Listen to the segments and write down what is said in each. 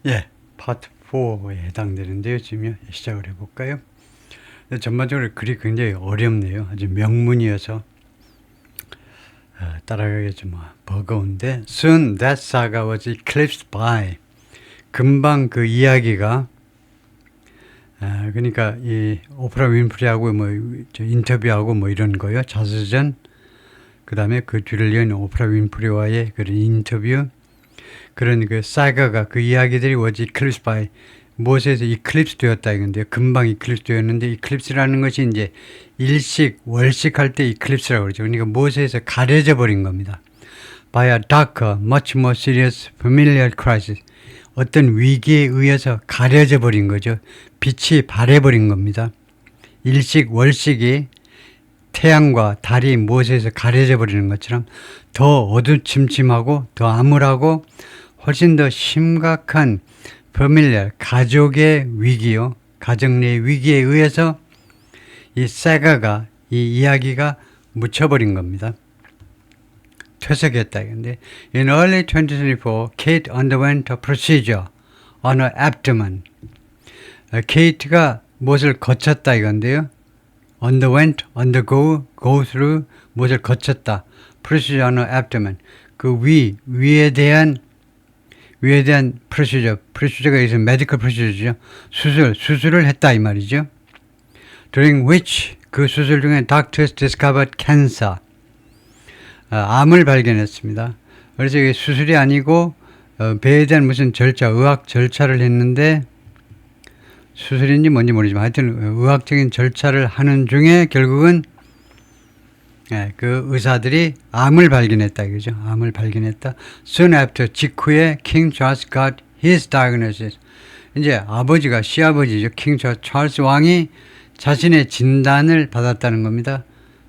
예, 파트 4에 해당되는데요. 지금 시작을 해볼까요? 전반적으로 글이 굉장히 어렵네요. 아주 명문이어서 따라가기 좀 버거운데 Soon that saga was eclipsed by 금방 그 이야기가 그러니까 이 오프라 윈프리하고 뭐 인터뷰하고 뭐 이런 거요. 자서전 그 다음에 그 뒤를 이은 오프라 윈프리와의 그런 인터뷰 그런 그 사가가 그 이야기들이 was eclipsed by 무엇에서 이클립스 되었다 이건데요. 금방 이클립스 되었는데 이클립스라는 것이 이제 일식, 월식 할 때 이클립스라고 그러죠. 그러니까 무엇에서 가려져 버린 겁니다. By a darker, much more serious familiar crisis. 어떤 위기에 의해서 가려져 버린 거죠. 빛이 발해버린 겁니다. 일식, 월식이 태양과 달이 무엇에서 가려져 버리는 것처럼 더 어두침침하고 더 암울하고 훨씬 더 심각한 familiar, 가족의 위기요. 가정 내 위기에 의해서 이 사가가, 이 이야기가 묻혀버린 겁니다. 퇴색했다. 근데 in early 2024, Kate underwent a procedure on her abdomen. 케이트가 무엇을 거쳤다 이건데요. underwent, undergo, go through, 무엇을 거쳤다. procedure on her abdomen. 그 위에 대한 프로시저가 여기서 메디컬 프로시저죠. 수술을 했다 이 말이죠. During which 그 수술 중에 doctors discovered cancer. 암을 발견했습니다. 그래서 이게 수술이 아니고 배에 대한 무슨 절차, 의학 절차를 했는데 수술인지 뭔지 모르지만 하여튼 의학적인 절차를 하는 중에 결국은 그 의사들이 암을 발견했다 이거죠. 암을 발견했다. Soon after 직후에 King Charles got his diagnosis. 이제 아버지가 시아버지죠. 킹 찰스 왕이 자신의 진단을 받았다는 겁니다.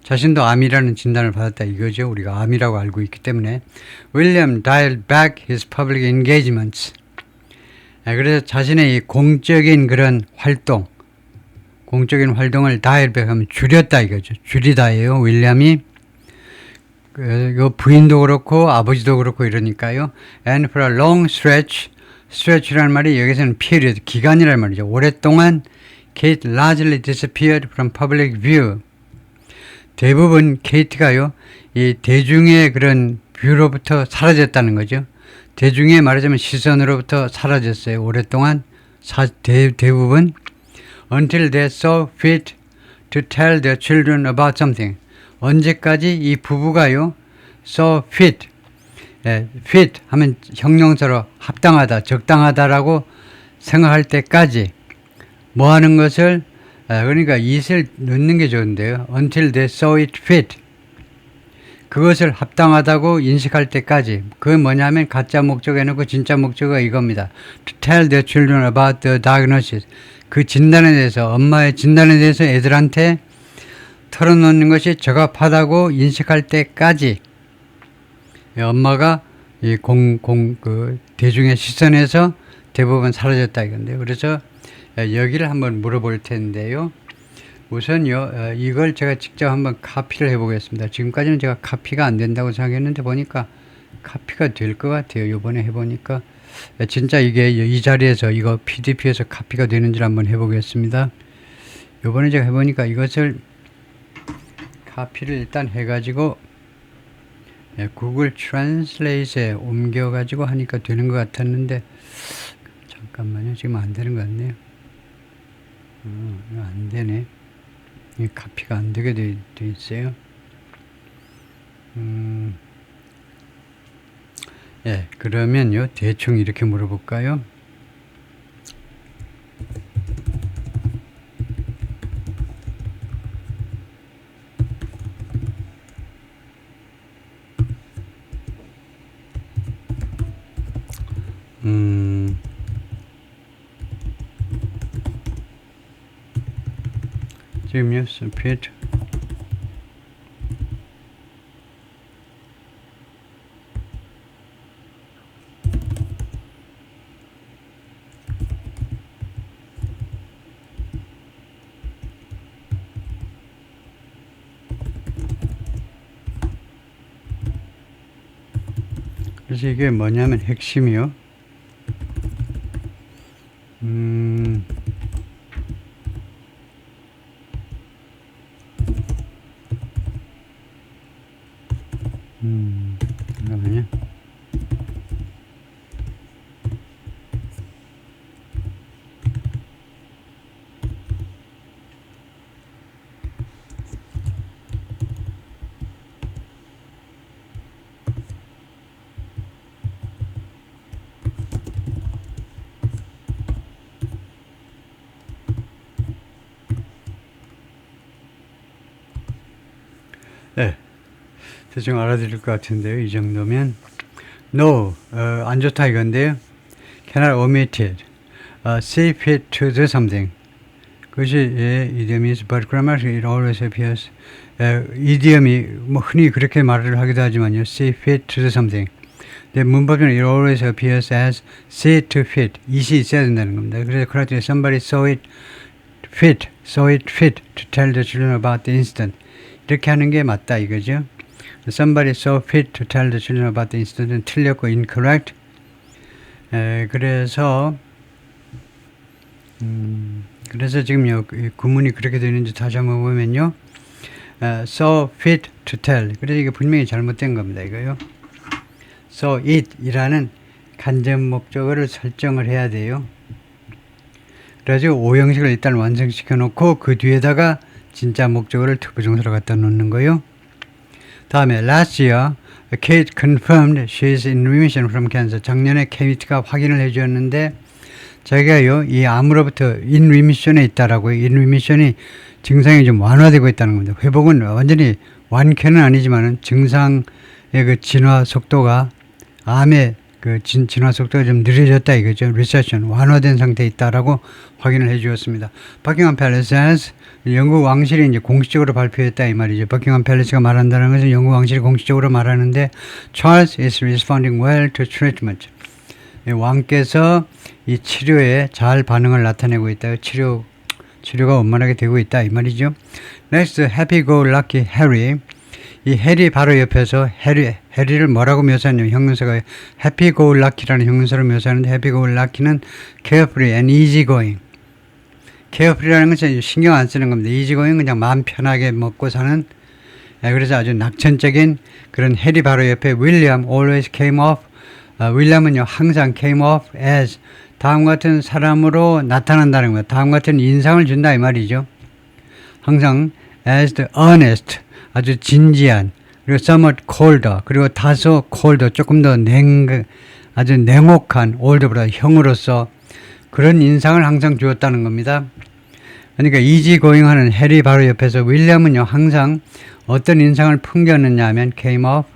자신도 암이라는 진단을 받았다 이거죠. 우리가 암이라고 알고 있기 때문에. William dialed back his public engagements. 그래서 자신의 이 공적인 그런 활동, 공적인 활동을 다일백하면 줄였다 이거죠. 줄이다예요. 윌리엄이 그 부인도 그렇고 아버지도 그렇고 이러니까요. And for a long stretch라는 말이 여기서는 period, 기간이라는 말이죠. 오랫동안 Kate largely disappeared from public view. 대부분 케이트가요. 이 대중의 그런 뷰로부터 사라졌다는 거죠. 대중의 말하자면 시선으로부터 사라졌어요. 오랫동안 대부분 until they saw fit to tell their children about something. 언제까지 이 부부가요, saw fit, fit 하면 형용사로 합당하다, 적당하다라고 생각할 때까지 뭐 하는 것을, 그러니까 it을 넣는 게 좋은데요. until they saw it fit. 그것을 합당하다고 인식할 때까지. 그건 뭐냐면 가짜 목적에 놓고 진짜 목적어가 이겁니다. To tell their children about the diagnosis. 그 진단에 대해서, 엄마의 진단에 대해서 애들한테 털어놓는 것이 적합하다고 인식할 때까지 엄마가 이 그 대중의 시선에서 대부분 사라졌다 이건데요. 그래서 여기를 한번 물어볼 텐데요. 우선요, 이걸 제가 직접 한번 카피를 해보겠습니다. 지금까지는 제가 카피가 안 된다고 생각했는데 보니까 카피가 될 것 같아요. 이번에 해보니까. 진짜 이게 이 자리에서 이거 PDF에서 카피가 되는지를 한번 해보겠습니다. 이번에 제가 해보니까 이것을 카피를 일단 해가지고 구글 트랜슬레이트에 옮겨가지고 하니까 되는 것 같았는데 잠깐만요. 지금 안 되는 것 같네요. 이거 안 되네. 이 카피가 안 되게 돼 있어요. 예, 그러면요, 대충 이렇게 물어볼까요? 지금요, 스피드. 그래서 이게 뭐냐면 핵심이요. 음, 잠깐만요. 네, 대충 알아들을 것 같은데요. 이 정도면 no, 안 좋다 이건데요. cannot omit it. see fit to do something. 그것이 이디엄이죠. But grammatically it always appears. 이디엄이 뭐 흔히 그렇게 말을 하기도 하지만요. see fit to do something. 근데 문법에는 it always appears as see to fit. it이 있어야 된다는 겁니다. 그래서 correctly somebody saw it fit to tell the children about the incident. 이렇게 하는 게 맞다 이거죠. Somebody saw fit to tell the children about the incident은 틀렸고 incorrect. 그래서 지금요 구문이 그렇게 되는지 다시 한번 보면요. saw fit to tell. 그래서 이게 분명히 잘못된 겁니다. 이거요. saw it이라는 간접 목적어를 설정을 해야 돼요. 그래가지고 오형식을 일단 완성시켜 놓고 그 뒤에다가 진짜 목적어를 투부정사로 갖다 놓는 거요. 다음에 last year, Kate confirmed she is in remission from cancer. 작년에 케이트가 확인을 해주었는데 자기가요 이 암으로부터 in remission에 있다라고요. in remission이 증상이 좀 완화되고 있다는 겁니다. 회복은 완전히 완쾌는 아니지만은 증상의 그 진화 속도가 암의 그 진화 속도가 좀 느려졌다 이거죠. recession 완화된 상태에 있다라고 확인을 해주었습니다. 버킹엄 팰리스 영국 왕실이 이제 공식적으로 발표했다 이 말이죠. 버킹엄 팰리스가 말한다는 것은 영국 왕실이 공식적으로 말하는데 Charles is responding well to treatment. 왕께서 이 치료에 잘 반응을 나타내고 있다. 치료가 원만하게 되고 있다 이 말이죠. Next, happy-go-lucky Harry. 이 해리 바로 옆에서 해리를 뭐라고 묘사하냐면 형용사가 happy-go-lucky라는 형용사로 묘사하는데 happy-go-lucky는 carefree and easygoing. carefree라는 것은 신경 안 쓰는 겁니다. easygoing은 그냥 마음 편하게 먹고 사는. 그래서 아주 낙천적인 그런 해리 바로 옆에 William always came off. 윌리엄은요 항상 came off as 다음 같은 사람으로 나타난다는 거예요. 다음 같은 인상을 준다 이 말이죠. 항상 as the earnest 아주 진지한 그리고 somewhat colder 그리고 다소 colder 조금 더 아주 냉혹한 older보다 형으로서 그런 인상을 항상 주었다는 겁니다. 그러니까 이지고잉하는 해리 바로 옆에서 윌리엄은요 항상 어떤 인상을 풍겼느냐 하면 came off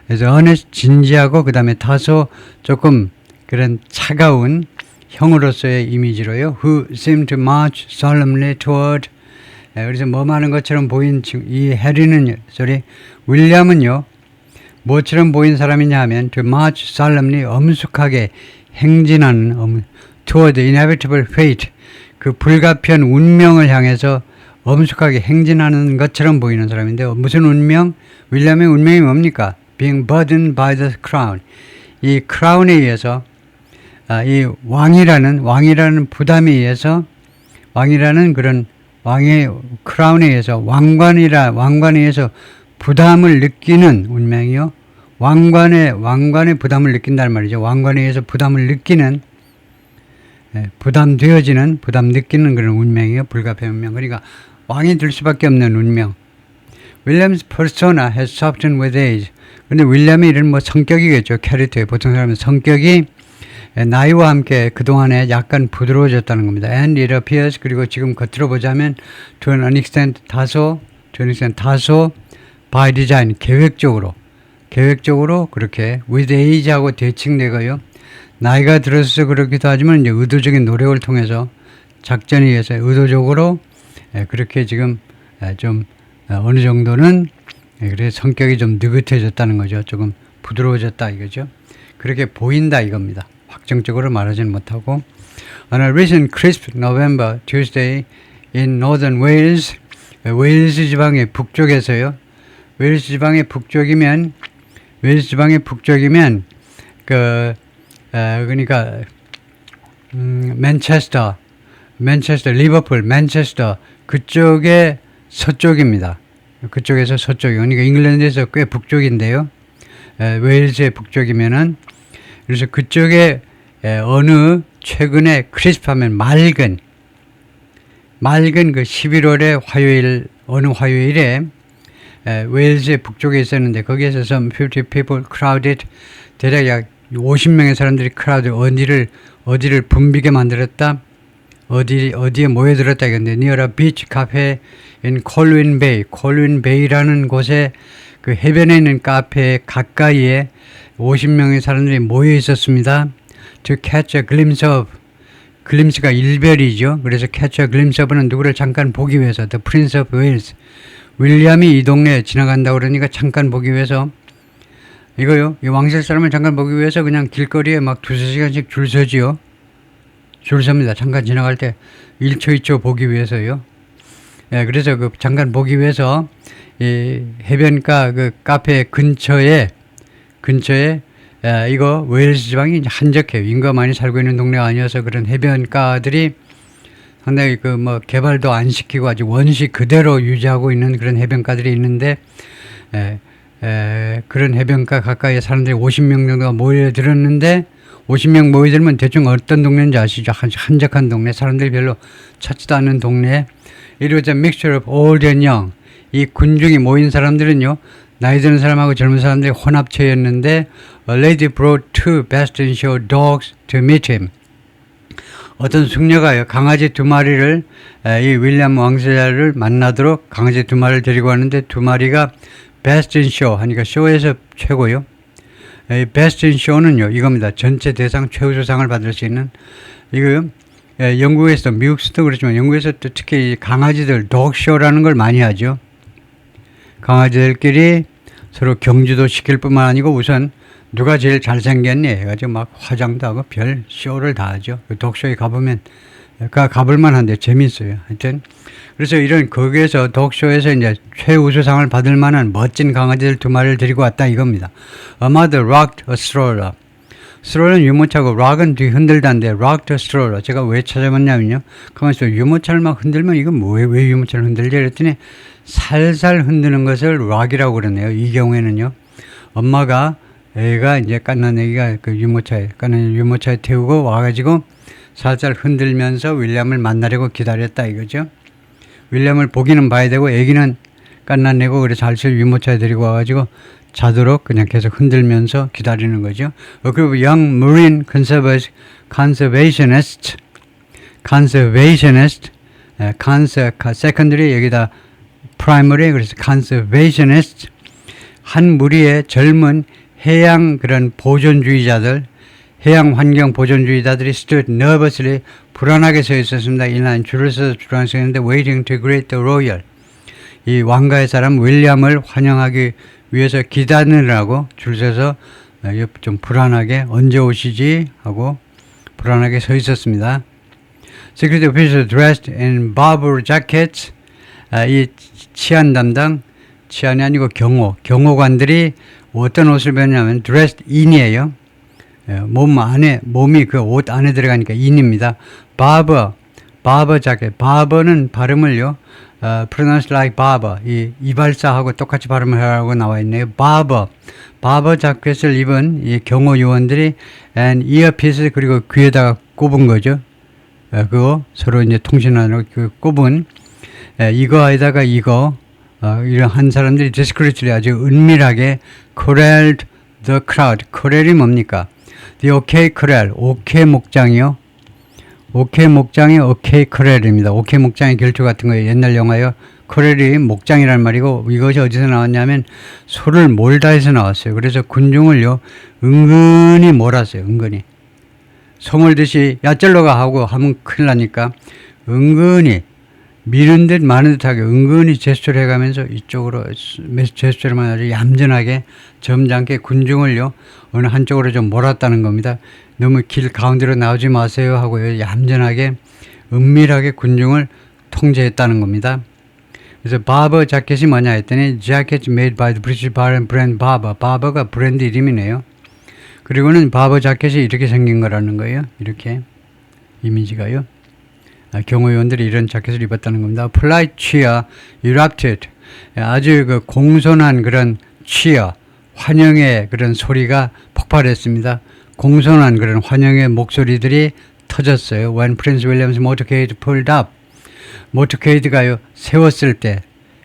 그래서 earnest 진지하고 그 다음에 다소 조금 그런 차가운 형으로서의 이미지로요. Who seemed to march solemnly toward. 그래서 뭐 하는 것처럼 보인 이 해리는 윌리엄은요 뭐처럼 보인 사람이냐 하면 to march solemnly 엄숙하게 행진하는 toward the inevitable fate 그 불가피한 운명을 향해서 엄숙하게 행진하는 것처럼 보이는 사람인데 무슨 운명? 윌리엄의 운명이 뭡니까? Being burdened by the crown. 이 크라운에 의해서 이 왕이라는 부담에 의해서 왕이라는 그런 왕의 크라운에 의해서 왕관에 의해서 부담을 느끼는 운명이요. 왕관의 부담을 느낀다는 말이죠. 왕관에 의해서 부담을 느끼는 부담 느끼는 그런 운명이요. 불가피한 운명. 그러니까 왕이 될 수밖에 없는 운명. William's persona has softened with age. 근데 윌리엄이 이런 뭐 성격이겠죠. 캐릭터의 보통 사람은 성격이 나이와 함께 그동안에 약간 부드러워졌다는 겁니다. And it appears 그리고 지금 겉으로 보자면 to an extent 다소 by design 계획적으로 그렇게 with age하고 대칭되고요. 나이가 들어서 그렇기도 하지만 이제 의도적인 노력을 통해서 작전에 의해서 의도적으로 그렇게 지금 좀 어느 정도는 그래서 성격이 좀 느긋해졌다는 거죠. 조금 부드러워졌다 이거죠. 그렇게 보인다 이겁니다. 확정적으로 말하지는 못하고 On a recent crisp November Tuesday in Northern Wales 웨일스 지방의 북쪽에서요. 웨일스 지방의 북쪽이면 그러니까 맨체스터, 리버풀, 맨체스터 그쪽의 서쪽입니다. 그쪽에서 서쪽, 그러니까 잉글랜드에서 꽤 북쪽인데요. 웨일즈의 북쪽이면은 그래서 그쪽에 어느 최근에 크리스프하면 맑은 그 11월의 화요일 어느 화요일에 웨일즈의 북쪽에 있었는데 거기에서 some 50 people crowded 대략 약 50명의 사람들이 크라우드 어디를 붐비게 만들었다. 어디에 모여들었다 이건데 near a beach cafe in Colwyn Bay라는 곳에 그 해변에 있는 카페 가까이에 50명의 사람들이 모여 있었습니다. To catch a glimpse of glimpse가 일별이죠. 그래서 catch a glimpse of는 누구를 잠깐 보기 위해서 the Prince of Wales 윌리엄이 이 동네에 지나간다고 그러니까 잠깐 보기 위해서 이거요. 이 왕실 사람을 잠깐 보기 위해서 그냥 길거리에 막 2-3시간씩 줄 서지요. 줄 섭니다. 잠깐 지나갈 때 1초 2초 보기 위해서요. 그래서 그 잠깐 보기 위해서 이 해변가 그 카페 근처에 이거 웨일즈 지방이 한적해요. 인구가 많이 살고 있는 동네가 아니어서 그런 해변가들이 상당히 그 뭐 개발도 안 시키고 아주 원시 그대로 유지하고 있는 그런 해변가들이 있는데 그런 해변가 가까이에 사람들이 50명 정도가 모여들었는데 50명 모여들면 대충 어떤 동네인지 아시죠? 한적한 동네, 사람들이 별로 찾지도 않는 동네. It was a mixture of old and young. 이 군중이 모인 사람들은요, 나이 드는 사람하고 젊은 사람들이 혼합체였는데 A lady brought 2 best in show dogs to meet him. 어떤 숙녀가요, 강아지 2마리를 이 윌리엄 왕세자를 만나도록 강아지 2마리를 데리고 왔는데 2마리가 best in show 하니까 쇼에서 최고요. 베스트 인 쇼는요 이겁니다. 전체 대상 최우수상을 받을 수 있는 이거 영국에서 미국에서도 그렇지만 영국에서 또 특히 강아지들 독쇼라는 걸 많이 하죠. 강아지들끼리 서로 경주도 시킬 뿐만 아니고 우선 누가 제일 잘생겼니 해가지고 막 화장도 하고 별 쇼를 다 하죠. 독쇼에 가보면 가볼만 한데 재밌어요. 하여튼 그래서 이런 거기에서 독쇼에서 이제 최우수상을 받을 만한 멋진 강아지들 2마리를 데리고 왔다 이겁니다. A mother rocked a stroller. 스트롤러는 유모차고 락은 뒤 흔들다인데 rocked a stroller. 제가 왜 찾아봤냐면요. 가만있어 유모차를 막 흔들면 이건 왜 유모차를 흔들지 그랬더니 살살 흔드는 것을 락이라고 그러네요. 이 경우에는요. 엄마가 애가 이제 갓난 애기가 그 갓난 유모차에 태우고 와가지고 살살 흔들면서 윌리엄을 만나려고 기다렸다 이거죠. 윌리엄을 보기는 봐야 되고 애기는 갓난애고 그래서 살살 유모차에 데리고 와가지고 자도록 그냥 계속 흔들면서 기다리는 거죠. 그리고 young marine conservationist, secondary 여기다 primary 그래서 conservationist 한 무리의 젊은 해양 그런 보존주의자들 해양 환경 보존주의자들이 stood nervously 불안하게 서 있었습니다. 이날 줄을 서서 불안하게 서 있는데 waiting to greet the royal. 이 왕가의 사람 윌리엄을 환영하기 위해서 기다리느라고 줄 서서 좀 불안하게 언제 오시지 하고 불안하게 서 있었습니다. Security officers dressed in barber jackets. 이 치안 담당, 치안이 아니고 경호관들이 어떤 옷을 입었냐면 dressed in이에요. 몸이 그 옷 안에 들어가니까 in입니다. barber jacket. barber는 발음을요, pronounce like barber. 이 이발사하고 똑같이 발음을 하라고 나와 있네요. barber 자켓을 입은 이 경호 요원들이 and earpiece 그리고 귀에다가 꼽은 거죠. 그거 서로 이제 통신하느라고 그 꼽은 이거에다가 이거 이런 한 사람들이 discreetly 아주 은밀하게 corralled the crowd. corrall이 뭡니까? The OK corral. OK 목장이요. OK 목장이 OK corral입니다. OK 목장의 결투 같은 거예요. 옛날 영화요. corral이 목장이란 말이고 이것이 어디서 나왔냐면 소를 몰다 해서 나왔어요. 그래서 군중을요 은근히 몰았어요. 은근히 소 몰듯이 야 쩔러 가 하고 하면 큰일 나니까 은근히 미는 듯 마는 듯하게 은근히 제스처를 해가면서 이쪽으로 제스처를만 아주 얌전하게 점잖게 군중을요 어느 한쪽으로 좀 몰았다는 겁니다. 너무 길 가운데로 나오지 마세요 하고 얌전하게 은밀하게 군중을 통제했다는 겁니다. 그래서 바버 자켓이 뭐냐 했더니 Jacket made by the British brand Barber. 바버가 브랜드 이름이네요. 그리고는 바버 자켓이 이렇게 생긴 거라는 거예요. 이렇게 이미지가요. 경호위원들이 이런 자켓을 입었다는 겁니다. Polite cheer erupted. 아주 그 공손한 그런 cheer, 환영의 그런 소리가 폭발했습니다. 공손한 그런 환영의 목소리들이 터졌어요. When Prince William's motorcade pulled up. 모터케이드가요, 세웠을 때,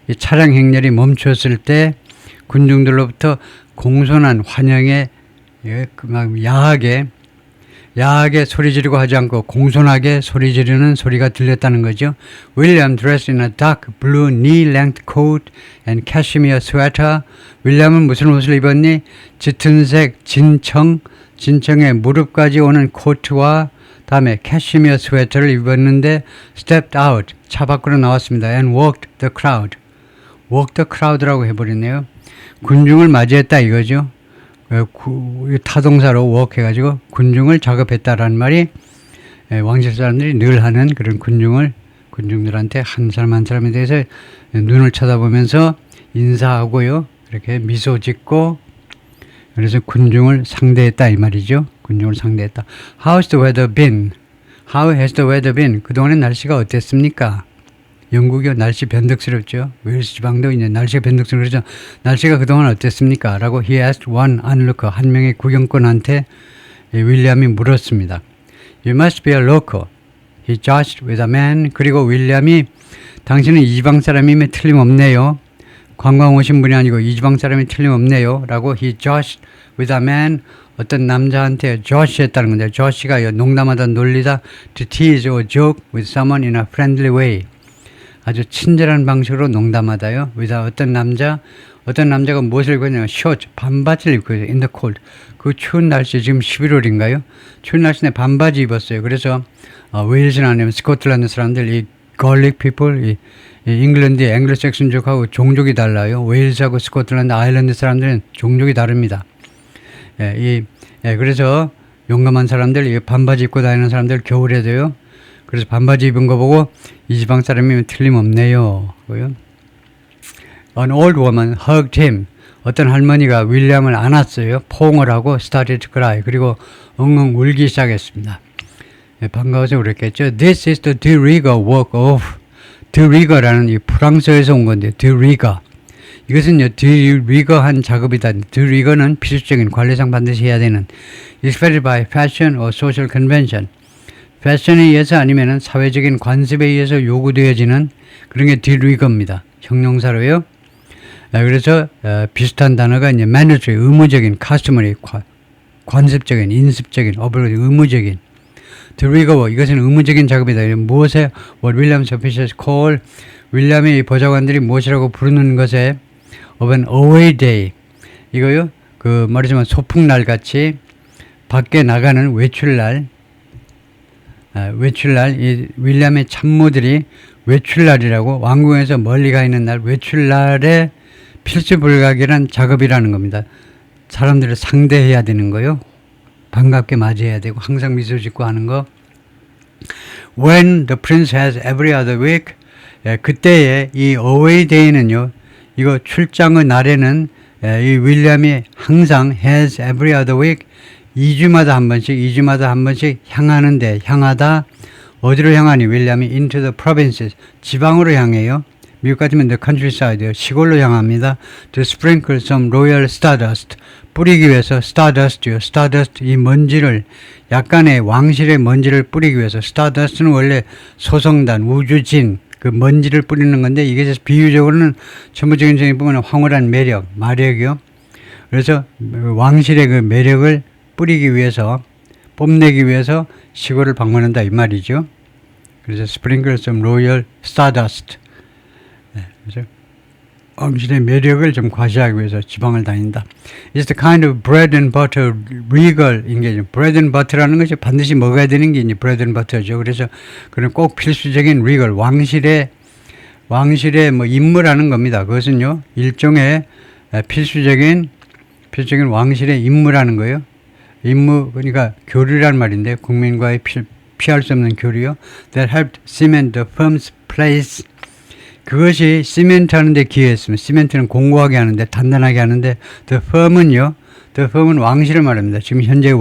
이 차량 행렬이 멈췄을 때 군중들로부터 공손한 환영에 막 야하게 소리 지르고 하지 않고 공손하게 소리 지르는 소리가 들렸다는 거죠. William dressed in a dark blue knee-length coat and cashmere sweater. 윌리엄은 무슨 옷을 입었니? 짙은색 진청의 무릎까지 오는 코트와 다음에 캐시미어 스웨터를 입었는데 stepped out, 차 밖으로 나왔습니다. and walked the crowd. walk the crowd라고 해버렸네요. 군중을 맞이했다 이거죠. 타동사로 walk 해가지고 군중을 작업했다라는 말이 왕실 사람들이 늘 하는 그런 군중들한테 한 사람 한 사람에 대해서 눈을 쳐다보면서 인사하고요. 이렇게 미소 짓고 그래서 군중을 상대했다 이 말이죠. 군중을 상대했다. How's the weather been? How has the weather been? 그동안의 날씨가 어땠습니까? 영국이요. 날씨 변덕스럽죠. 웨일스 지방도 이제 날씨가 변덕스럽죠. 날씨가 그동안 어땠습니까? 라고 he asked one onlooker, 한 명의 구경꾼한테 윌리엄이 물었습니다. You must be a local. He judged with a man. 그리고 윌리엄이 당신은 이지방 사람이면 틀림없네요. 관광 오신 분이 아니고 이지방 사람이 틀림없네요. 라고 he judged with a man. 어떤 남자한테 judge했다는 건데 judge가 농담하다 놀리다 to tease or joke with someone in a friendly way. 아주 친절한 방식으로 농담하다요. with 어떤 남자가 무엇을 입고 있냐면 셔츠, 반바지를 입고 있어요. in the cold. 그 추운 날씨 지금 11월인가요? 추운 날씨에 반바지 입었어요. 그래서 웨일즈나 아니면 스코틀랜드 사람들 이 걸릭 피플, 이 잉글랜드의 앵글로색슨족하고 종족이 달라요. 웨일즈하고 스코틀랜드, 아일랜드 사람들은 종족이 다릅니다. 그래서 용감한 사람들, 이 반바지 입고 다니는 사람들 겨울에도요. 그래서 반바지 입은 거 보고 이 지방 사람이면 틀림없네요. An old woman hugged him. 어떤 할머니가 윌리엄을 안았어요. 포옹을 하고 started to cry. 그리고 엉엉 울기 시작했습니다. 반가워서 그랬겠죠. This is the de Rigo work of. de Rigo라는 이 프랑스에서 온 건데 de Rigo. 이것은요, de Rigo한 작업이다. de Rigo는 필수적인 관리상 반드시 해야 되는 expected by fashion or social convention. 패션에 의해서 아니면은 사회적인 관습에 의해서 요구되어지는 그런 게 de Rigo입니다. 형용사로요. 그래서 비슷한 단어가 이제 mandatory, 의무적인, customary, 관습적인, 인습적인, 의무적인. de Rigo, 이것은 의무적인 작업이다. 무엇에 what William's officials call, 윌리엄의 보좌관들이 무엇이라고 부르는 것에 of an away day. 이거요, 말하자면 소풍날 같이 밖에 나가는 외출날, 이 윌리엄의 참모들이 외출날이라고 왕궁에서 멀리 가 있는 날 외출날에 필수 불가결한 작업이라는 겁니다. 사람들을 상대해야 되는 거요. 반갑게 맞이해야 되고 항상 미소 짓고 하는 거. When the prince has every other week. 그때의 이 away day는요. 이거 출장의 날에는 이 윌리엄이 항상 has every other week. 2주마다 한 번씩 향하다. 어디로 향하니? 윌리엄이 into the provinces. 지방으로 향해요. 미국 같으면 the countryside, 시골로 향합니다. to sprinkle some royal stardust. 뿌리기 위해서 stardust요. stardust, 이 먼지를, 약간의 왕실의 먼지를 뿌리기 위해서. stardust는 원래 소성단, 우주진, 그 먼지를 뿌리는 건데, 이게 비유적으로는 전부적인 점이 보면 황홀한 매력, 마력이요. 그래서 왕실의 그 매력을 뿌리기 위해서, 뽐내기 위해서 시골을 방문한다 이 말이죠. 그래서 sprinkle some royal stardust. 그래서 왕실의 매력을 좀 과시하기 위해서 지방을 다닌다. It's the kind of bread and butter regal engagement. bread and butter라는 것이 반드시 먹어야 되는 게 이제 bread and butter죠. 그래서 그런 꼭 필수적인 regal, 왕실의 뭐 임무라는 겁니다. 그것은요, 일종의 필수적인 왕실의 임무라는 거예요. 임무, 그러니까 교류란 말인데, 국민과의 피할 수 없는 교류요. That helped cement the firm's place. 그것이 시멘트 하는데 기여했습니다. 시멘트는 공고하게 하는데, 단단하게 하는데, the firm은 왕실을 말합니다. 지금 현재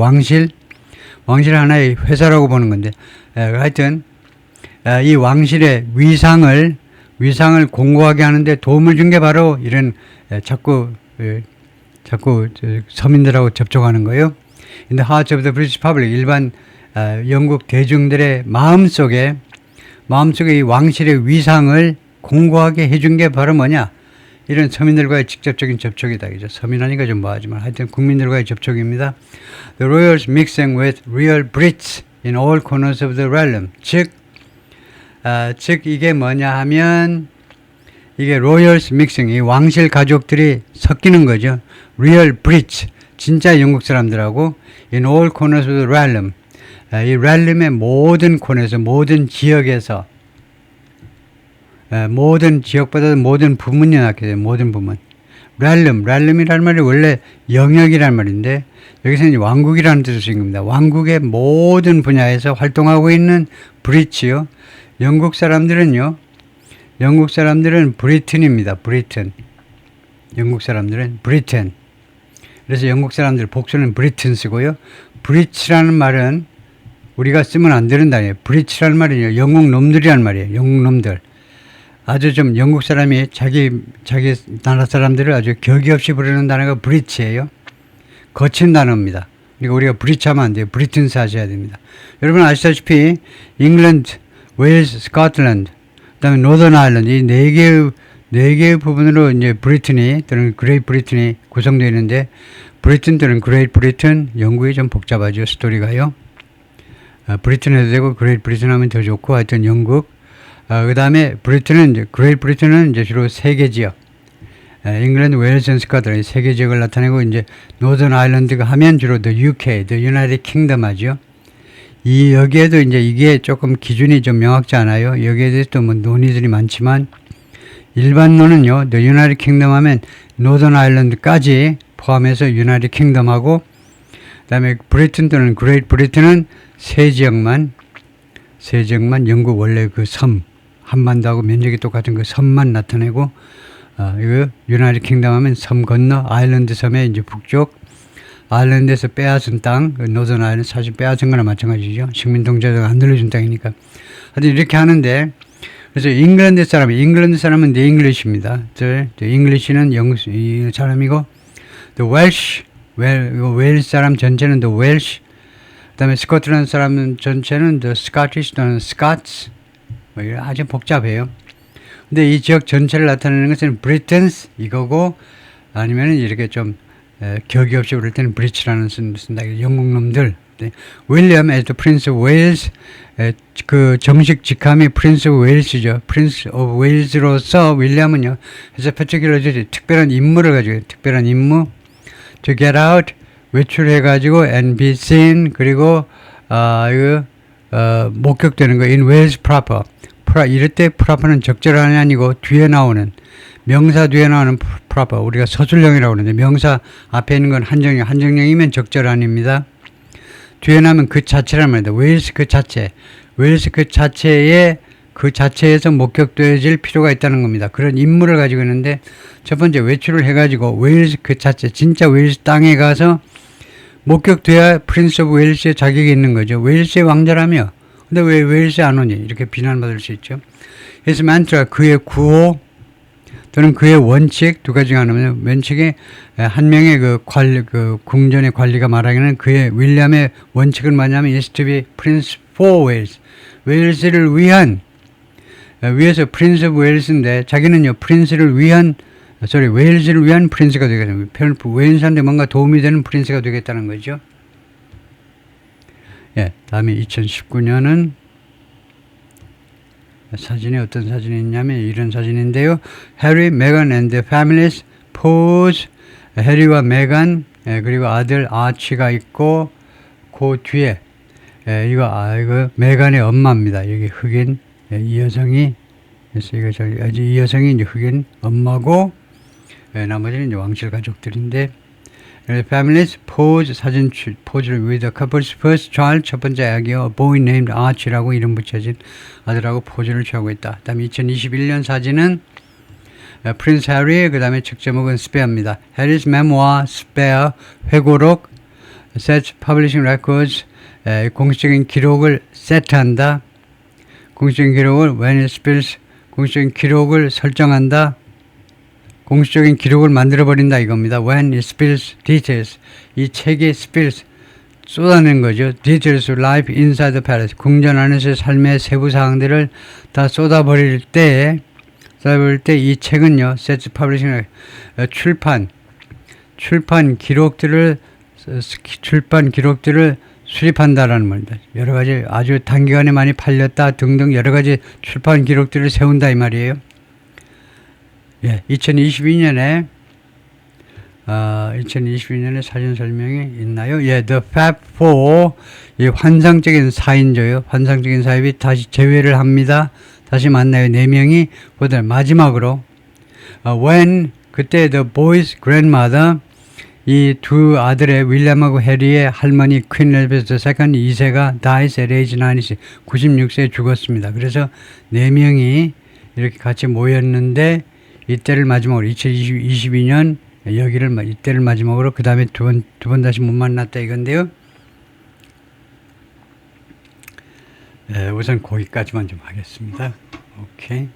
왕실 하나의 회사라고 보는 건데, 하여튼 이 왕실의 위상을 공고하게 하는데 도움을 준 게 바로 이런 자꾸 서민들하고 접촉하는 거예요. In the hearts of the British public, 일반 영국 대중들의 마음속에 이 왕실의 위상을 공고하게 해준 게 바로 뭐냐? 이런 서민들과의 직접적인 접촉이다. 그죠? 서민하니까 좀 뭐하지만 하여튼 국민들과의 접촉입니다. The royals mixing with real Brits in all corners of the realm. 즉 이게 뭐냐 하면 이게 royals mixing, 이 왕실 가족들이 섞이는 거죠. real Brits, 진짜 영국 사람들하고 in all corners of the realm. 이 realm의 모든 코너에서, 모든 지역에서, 모든 지역보다 모든 부문이 나게 돼요. 모든 부문. realm이라는 말이 원래 영역이라는 말인데 여기서는 왕국이라는 뜻을 쓴 겁니다. 왕국의 모든 분야에서 활동하고 있는 브리츠요. 영국 사람들은 브리튼입니다. 브리튼. 영국 사람들은 브리튼. 그래서 영국 사람들 복수는 브리튼 쓰고요. 브리츠라는 말은 우리가 쓰면 안 되는 단어예요. 브리츠라는 말은요, 영국 놈들이라는 말이에요. 영국 놈들. 아주 좀 영국 사람이 자기 나라 사람들을 아주 격이 없이 부르는 단어가 브리츠예요. 거친 단어입니다. 그러니까 우리가 브리츠 하면 안 돼요. 브리튼스 하셔야 됩니다. 여러분 아시다시피 잉글랜드, 웨일스, 스코틀랜드, 그다음에 노던 아일랜드 이 네 개의 부분으로 이제 브리튼이 또는 그레이트 브리튼이 구성되어 있는데 브리튼 또는 그레이트 브리튼 영국이 좀 복잡하죠. 스토리가요. 브리튼 해도 되고 그레이트 브리튼 하면 더 좋고 하여튼 영국. 그 다음에 그레이트 브리튼은 이제 주로 세 개 지역. 잉글랜드, 웨일스, 스코틀랜드 세 개 지역을 나타내고 이제 노던 아일랜드가 하면 주로 the UK, the United Kingdom 하죠. 여기에도 이제 이게 조금 기준이 좀 명확지 않아요. 여기에 대해서 또 뭐 논의들이 많지만 일반론은요, the United Kingdom 하면 노던 아일랜드까지 포함해서 United Kingdom하고 그다음에 브리튼 또는 그레이트 브리튼은 세 지역만 영국 원래 그 섬 한반도하고 면적이 똑같은 그 섬만 나타내고 이거 유나이티드 킹덤 하면 섬 건너 아일랜드 섬의 이제 북쪽 아일랜드에서 빼앗은 땅, 그 노던 아일랜드 사실 빼앗은 거나 마찬가지죠. 식민 통제자가 안 들려준 땅이니까. 하여튼 이렇게 하는데 그래서 잉글랜드 사람은 the English입니다. the English는 영국 이 사람이고 the Welsh 웨일스 사람 전체는 the Welsh 그다음에 스코틀랜드 사람 전체는 the Scottish 또는 Scots 뭐 아주 복잡해요. 근데 이 지역 전체를 나타내는 것은 Britons 이거고 아니면은 이렇게 좀 격이 없이 부를 때는 브리츠라는 쓴다. 영국 놈들. 윌리엄 as the Prince of Wales 그 정식 직함이 Prince of Wales죠. Prince of Wales로서 윌리엄은요. 그래서 particularly 특별한 임무를 가지고 특별한 임무 to get out 외출해가지고 and be seen 그리고 목격되는 거 in Wales proper. 이럴 때 proper는 적절한이 아니고 뒤에 나오는 명사 뒤에 나오는 proper 우리가 서술형이라고 그러는데 명사 앞에 있는 건 한정형이면 적절한입니다. 뒤에 나오면 그 자체란 말입니다. 웨일스 그 자체에서 목격되어질 필요가 있다는 겁니다. 그런 임무를 가지고 있는데 첫 번째 외출을 해가지고 웨일스 그 자체 진짜 웨일스 땅에 가서 목격돼야 프린스 오브 웨일스의 자격이 있는 거죠. 웨일스의 왕자라며 근데 왜 웨일스에 안 오니? 이렇게 비난받을 수 있죠. 그래서 만트라 그의 구호 또는 그의 원칙 두 가지가 하나면 원칙이 한 명의 그 궁전의 관리가 말하기는 그의 윌리엄의 원칙은 뭐냐면 is to be prince for Wales. 웨일스를 위한 위에서 프린스 오브 웨일스인데 자기는요 웨일스를 위한 프린스가 되겠다는 거예요. 웨일스한테 뭔가 도움이 되는 프린스가 되겠다는 거죠. 예, 다음에 2019년은 사진이 어떤 사진이 있냐면 이런 사진인데요. 해리, 메간 and the families pose. 해리와 메간 그리고 아들 아치가 있고 그 뒤에 이거 메간의 엄마입니다. 여기 흑인 이 여성이 그래서 이 여성이 이제 흑인 엄마고 나머지는 이제 왕실 가족들인데 families pose 사진 포즈를 with the couple's first child 첫 번째 아기요 a boy named Archie라고 이름 붙여진 아들하고 포즈를 취하고 있다. 그다음에 2021년 사진은 프린스 해리 그 다음에 책 제목은 스페어입니다. 해리's memoir 스페어 회고록 sets publishing records 공식적인 기록을 세트한다. 공식적인 기록을 when it spills 공식적인 기록을 설정한다. 공식적인 기록을 만들어버린다 이겁니다. When it spills details 이 책이 spills 쏟아낸 거죠. Details of life inside the palace 궁전 안에서의 삶의 세부 사항들을 다 쏟아버릴 때 이 책은요. sets publishing 출판 기록들을 수립한다라는 말입니다. 여러 가지 아주 단기간에 많이 팔렸다 등등 여러 가지 출판 기록들을 세운다 이 말이에요. 예, 2022년에 사진 설명이 있나요? 예, The Fab Four 이 환상적인 4인조요. 환상적인 사입이 다시 재회를 합니다. 다시 만나요. 4명이 보다 마지막으로 when 그때 The Boy's Grandmother 이 두 아들의 윌리엄하고 해리의 할머니 퀸 엘리자베스 II 2세가 dies at age 96세에 죽었습니다. 그래서 4명이 이렇게 같이 모였는데 이때를 마지막으로 2022년 이때를 마지막으로 그 다음에 두 번 다시 못 만났다 이건데요. 우선 거기까지만 좀 하겠습니다. 오케이.